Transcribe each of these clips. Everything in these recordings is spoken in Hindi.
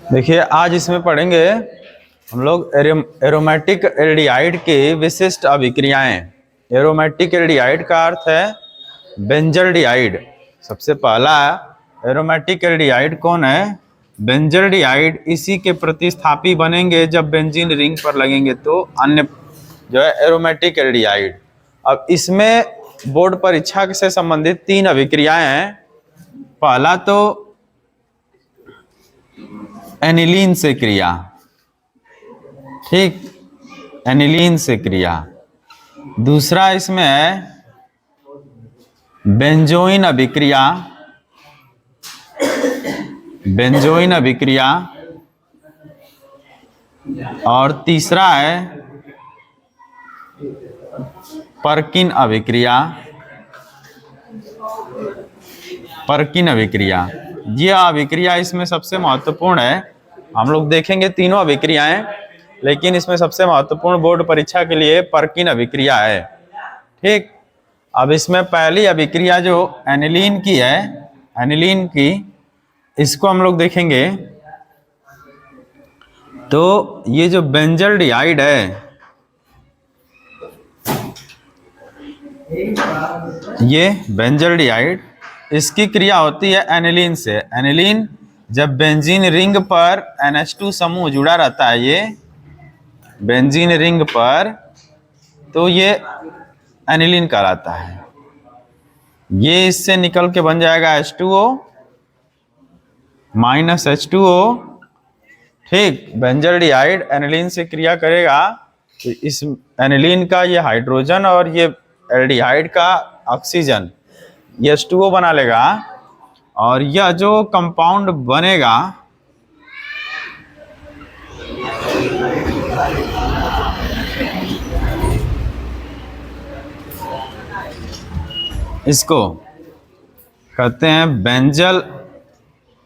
देखिए आज इसमें पढ़ेंगे हम लोग एरोमेटिक एल्डिहाइड की विशिष्ट अभिक्रियाएं। एरोमेटिक एल्डिहाइड का अर्थ है बेंजल्डिहाइड। सबसे पहला एरोमेटिक एल्डिहाइड कौन है? बेंजल्डिहाइड। इसी के प्रतिस्थापी बनेंगे जब बेंजीन रिंग पर लगेंगे तो अन्य जो है एरोमेटिक एल्डिहाइड। अब इसमें बोर्ड परीक्षा से संबंधित 3 अभिक्रियाएं हैं। पहला तो एनिलीन से क्रिया, ठीक, एनिलीन से क्रिया। दूसरा इसमें है बेंजोइन अभिक्रिया, बेंजोइन अभिक्रिया। और तीसरा है परकिन अभिक्रिया, परकिन अभिक्रिया। यह अभिक्रिया इसमें सबसे महत्वपूर्ण है। हम लोग देखेंगे तीनों अभिक्रियाएं, लेकिन इसमें सबसे महत्वपूर्ण बोर्ड परीक्षा के लिए परकिन अभिक्रिया है, ठीक। अब इसमें पहली अभिक्रिया जो एनिलीन की है, एनिलीन की, इसको हम लोग देखेंगे तो ये जो बेंजल्डिहाइड है, ये बेंजल्डिहाइड, इसकी क्रिया होती है एनिलीन से। एनिलीन जब बेंजीन रिंग पर NH2 समूह जुड़ा रहता है, ये बेंजीन रिंग पर, तो ये एनिलीन कहलाता है। ये इससे निकल के बन जाएगा H2O माइनस H2O, ठीक। बेंजल्डिहाइड एनिलीन से क्रिया करेगा तो इस एनिलीन का ये हाइड्रोजन और ये एल्डिहाइड का ऑक्सीजन ये H2O बना लेगा, और यह जो कंपाउंड बनेगा इसको कहते हैं बेंजल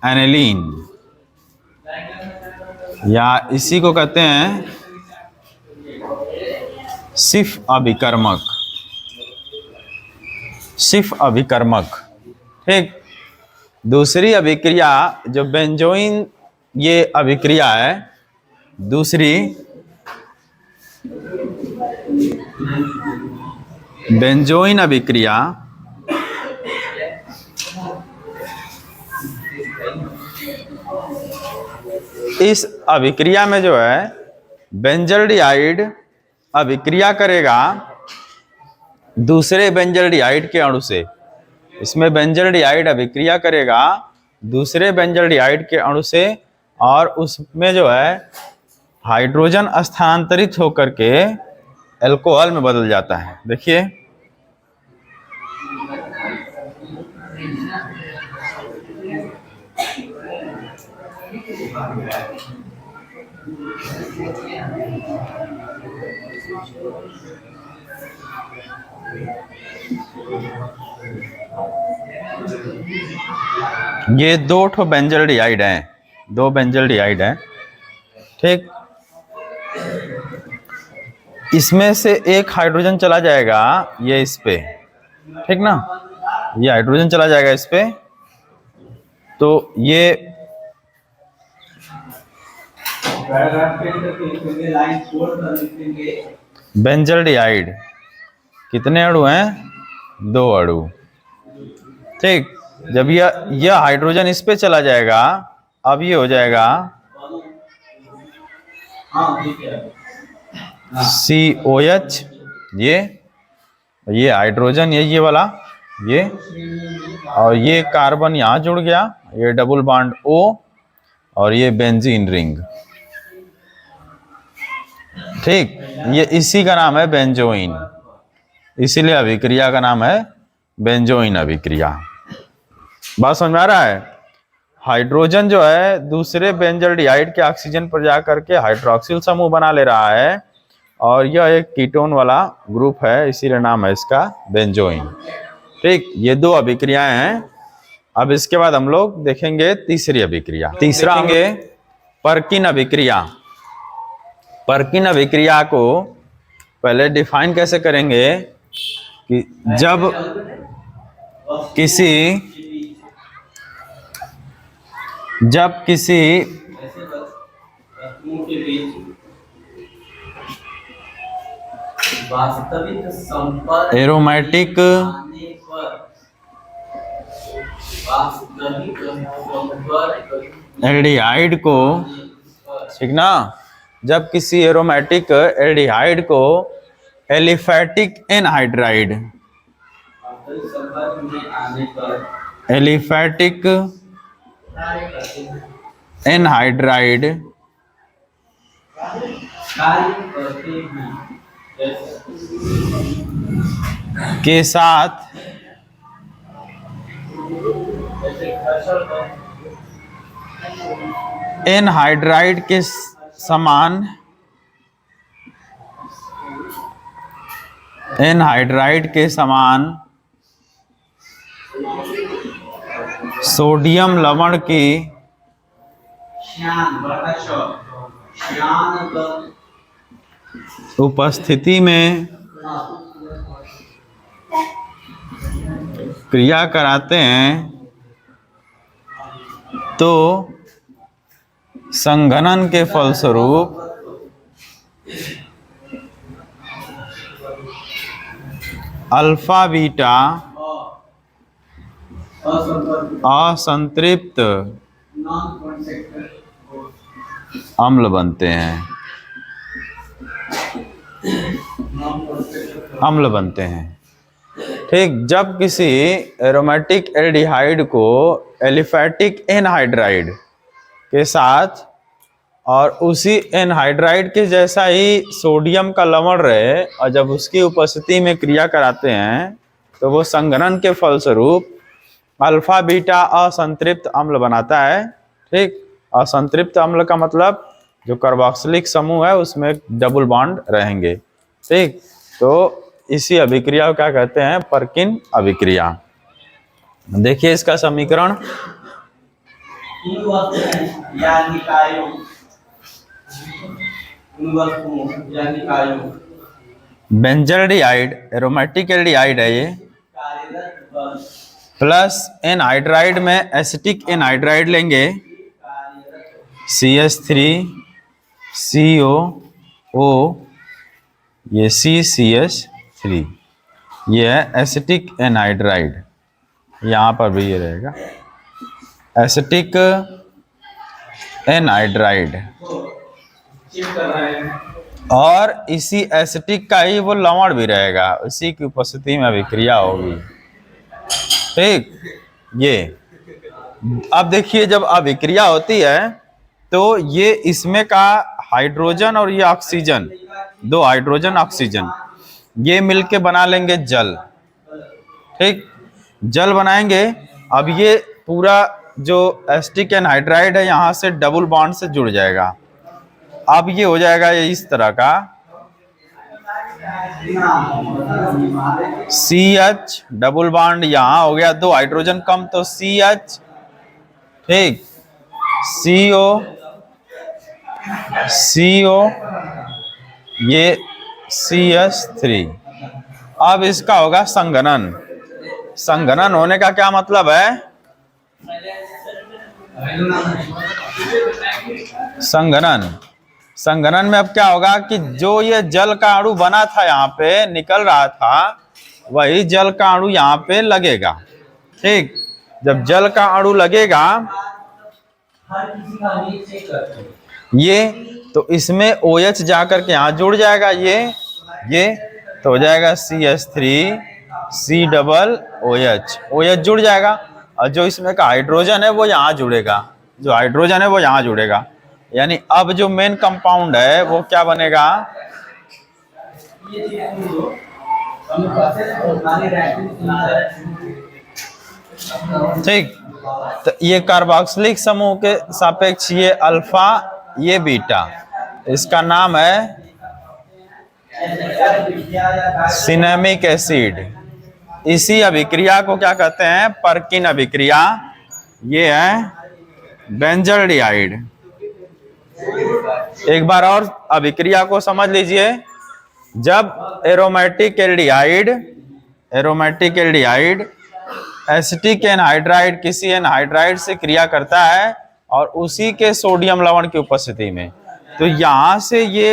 एनिलीन, या इसी को कहते हैं सिफ अभिकर्मक, सिफ अभिकर्मक, ठीक। दूसरी अभिक्रिया जो बेंजोइन ये अभिक्रिया है, दूसरी बेंजोइन अभिक्रिया, इस अभिक्रिया में जो है बेंजल्डिहाइड अभिक्रिया करेगा दूसरे बेंजल्डिहाइड के अणु से। इसमें बेंजल्डिहाइड अभिक्रिया करेगा दूसरे बेंजल्डिहाइड के अणु से, और उसमें जो है हाइड्रोजन स्थानांतरित होकर के अल्कोहल में बदल जाता है। देखिए ये 2 ठो बेंजल्डिहाइड हैं, 2 बेंजल्डिहाइड हैं, ठीक। इसमें से एक हाइड्रोजन चला जाएगा ये इस पे, ठीक ना, ये हाइड्रोजन चला जाएगा इस पे, तो ये बेंजल्डिहाइड कितने अणु हैं? 2 अणु, ठीक। जब यह हाइड्रोजन इस पे चला जाएगा, अब ये हो जाएगा COH, ये हाइड्रोजन ये वाला, ये, और ये कार्बन यहां जुड़ गया, ये डबल बॉन्ड O, और ये बेंजीन रिंग, ठीक। ये इसी का नाम है बेंजोइन, इसीलिए अभिक्रिया का नाम है बेंजोइन अभिक्रिया। बात समझ में आ रहा है? हाइड्रोजन जो है दूसरे बेंजल्डिहाइड के ऑक्सीजन पर जाकर के हाइड्रोक्सिल समूह बना ले रहा है, और यह एक कीटोन वाला ग्रुप है, इसीलिए नाम है इसका बेंजोइन, ठीक। ये 2 अभिक्रियाएं हैं। अब इसके बाद हम लोग देखेंगे तीसरी अभिक्रिया। तीसरा होंगे परकिन अभिक्रिया। परकिन अभिक्रिया को पहले डिफाइन कैसे करेंगे कि जब किसी वास्तविक संपर्क एरोमेटिक आने पर वास्तविक संपर्क एल्डिहाइड को, ठीक ना, जब किसी एरोमेटिक एल्डिहाइड को एलिफैटिक एनहाइड्राइड, वास्तविक संपर्क में आने पर एलिफैटिक एनहाइड्राइड कार्य करते हैं के साथ जैसे घर्षण का एनहाइड्राइड के समान, एनहाइड्राइड के समान सोडियम लवण की श्यान बड़ा शब्द श्यान का उपस्थिति में क्रिया कराते हैं तो संघनन के फलस्वरूप अल्फा बीटा असंतृप्त अम्ल बनते हैं, अम्ल बनते हैं। ठीक, जब किसी एरोमेटिक एल्डिहाइड को एलिफैटिक एनहाइड्राइड के साथ और उसी एनहाइड्राइड के जैसा ही सोडियम का लवण रहे और जब उसकी उपस्थिति में क्रिया कराते हैं तो वो संघनन के फलस्वरूप अल्फा बीटा असंतृप्त अम्ल बनाता है। ठीक, असंतृप्त अम्ल का मतलब जो कार्बोक्सिलिक समूह है उसमें डबल बॉन्ड रहेंगे। ठीक, तो इसी अभिक्रिया को क्या कहते हैं? परकिन अभिक्रिया। देखिए इसका समीकरण, इन वस्तुओं या निकायों उन वस्तुओं या निकायों बेंजल्डिहाइड एरोमेटिक एल्डिहाइड है ये, कार्यरत बल प्लस एनहाइड्राइड में एसिटिक एनहाइड्राइड लेंगे CH3 COO, ये CCH3, ये है एसिटिक एनहाइड्राइड, यहाँ पर भी ये रहेगा एसिटिक एनहाइड्राइड, चिप कर रहे हैं और इसी एसिटिक का ही वो लवण भी रहेगा, उसी की उपस्थिति में अभिक्रिया होगी। ठीक, ये अब देखिए जब अभिक्रिया होती है तो ये इसमें का हाइड्रोजन और ये ऑक्सीजन, दो हाइड्रोजन ऑक्सीजन ये मिलके बना लेंगे जल। ठीक, जल बनाएंगे। अब ये पूरा जो एसिटिक एनहाइड्राइड है यहाँ से डबल बॉन्ड से जुड़ जाएगा। अब ये हो जाएगा ये इस तरह का CH डबल बॉन्ड, यहाँ हो गया दो हाइड्रोजन कम तो CH, ठीक, CO ये CH3। अब इसका होगा संघनन। संघनन होने का क्या मतलब है? संघनन, संघनन में अब क्या होगा कि जो ये जल का अणु बना था यहाँ पे निकल रहा था वही जल का अणु यहाँ पे लगेगा। ठीक, जब जल का अणु लगेगा ये तो इसमें OH जाकर के यहाँ जुड़ जाएगा, ये तो हो जाएगा CH3 C double OH, OH जुड़ जाएगा और जो इसमें का हाइड्रोजन है वो यहाँ जुड़ेगा, जो हाइड्रोजन है वो यहाँ जुड़ेगा। यानी अब जो मेन कंपाउंड है वो क्या बनेगा? ठीक, तो ये कार्बोक्सिलिक समूह के सापेक्ष ये अल्फा ये बीटा, इसका नाम है सिनेमिक एसिड। इसी अभिक्रिया को क्या कहते हैं? परकिन अभिक्रिया। ये है बेंजल्डिहाइड। एक बार और अभिक्रिया को समझ लीजिए। जब एरोमेटिक एल्डिहाइड एसिटिक एनहाइड्राइड किसी एनहाइड्राइड से क्रिया करता है और उसी के सोडियम लवण की उपस्थिति में, तो यहाँ से ये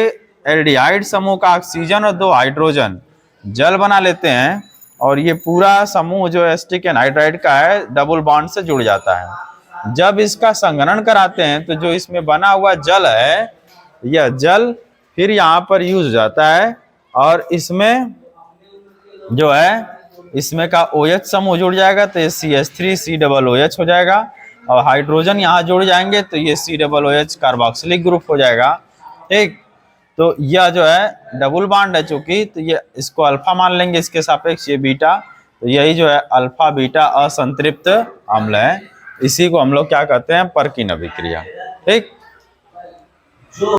एल्डिहाइड समूह का ऑक्सीजन और 2 हाइड्रोजन जल बना लेते हैं और ये पूरा समूह जो एसिटिक एनहाइड्राइड का है डबल बॉन्ड से जुड़ जाता है। जब इसका संघनन कराते हैं तो जो इसमें बना हुआ जल है, यह जल फिर यहाँ पर यूज हो जाता है और इसमें जो है इसमें का OH समूह जुड़ जाएगा तो ये CH3COOH हो जाएगा और हाइड्रोजन यहाँ जुड़ जाएंगे तो ये COOH कार्बोक्सिलिक ग्रुप हो जाएगा। ठीक, तो यह जो है डबल बॉन्ड है चूंकि, तो ये इसको अल्फा मान लेंगे, इसके सापेक्ष ये बीटा, तो यही जो है अल्फा बीटा असंतृप्त अम्ल है। इसी को हम लोग क्या कहते हैं, परकीन अभिक्रिया। ठीक।